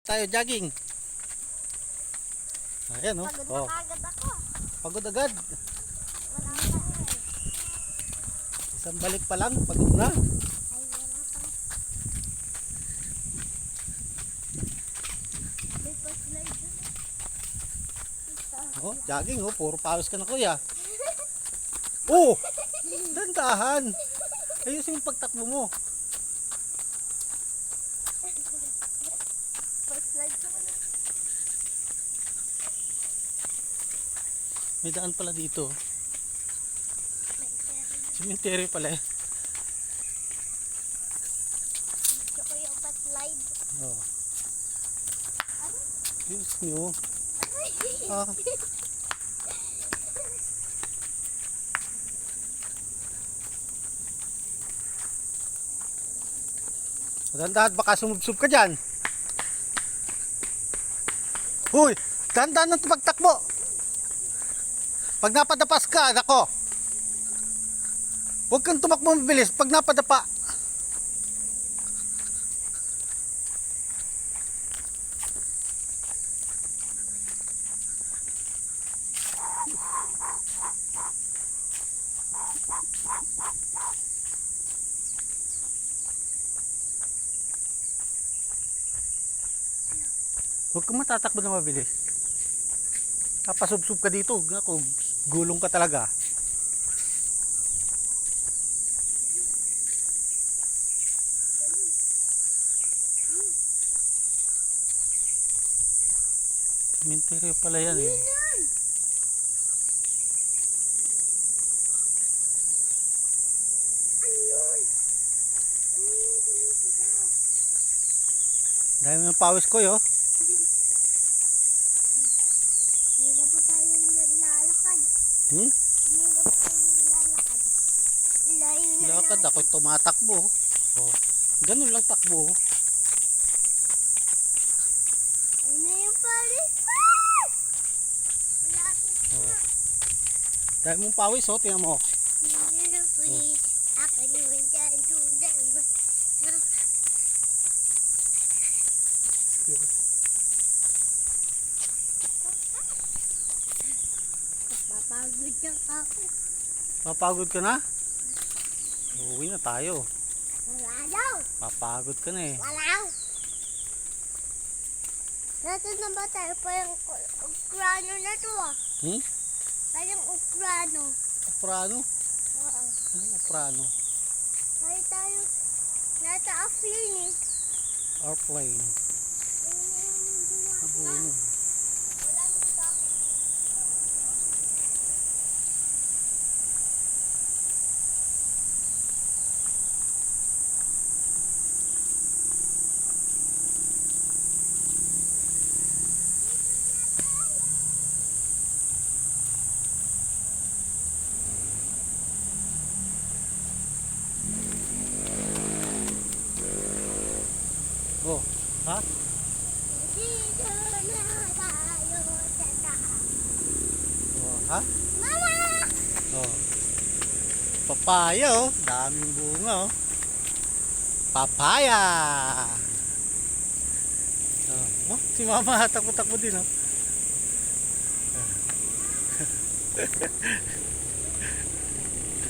tayo jogging. Ayan oh. Pagod na kagad ako. Pagod agad. Wala pa eh. Isang balik pa lang, pagod na. Ay, wala pa. May pa-slide dun. Oh, jogging oh, puro pawis ka na kuya. Oh! Dandahan. Ayusin yung pagtakbo mo. Pa-slide ko na. May daan pala dito. May carry. Cemetery pala eh. Gusto ko yung pa-slide. Oh. Ano? Diyos nyo. Ay! Ah. Dandahan, baka sumubsob ka dyan. Huy! Dandahan ng pagtakbo. Pag napadapas ka, nako. Huwag kang tumakbo mabilis pag napadapa. Huwag kang matatakbo na mabilis. Kapasubsob ka dito. Ako, gulong ka talaga. Cemetery pala yan eh. Dahil may pawis ko yo. Hindi na pa tayo nilalakad. Hmm? Hindi na pa tayo nilalakad. Layo na Lakad lang. ako tumatakbo. Oh. Ganun lang takbo. Ayun na yung palis. Malapit na. Oh. Dahil mong pawis oh, tingnan mo. Hindi na please. Ako naman dyan. Dudan. Papagod na ako. Papagod ka na? Uwi na tayo. Wala daw. Papagod ka na eh. Wala. Natin na ba tayo pa yung ukrano na to ah? Hmm? Parang ukrano. Aprano? Oo. Ano aprano? Tayo. Nata offline eh. Airplane. Ayun na yung ginagawa. Abuno. Wala nang bakit. Oh, ha? Dito na tayo sa taas. Oh, ha? Mama! Oh. Papaya oh, daming bunga oh. Papaya. Oh, si mama takbo-takbo din oh.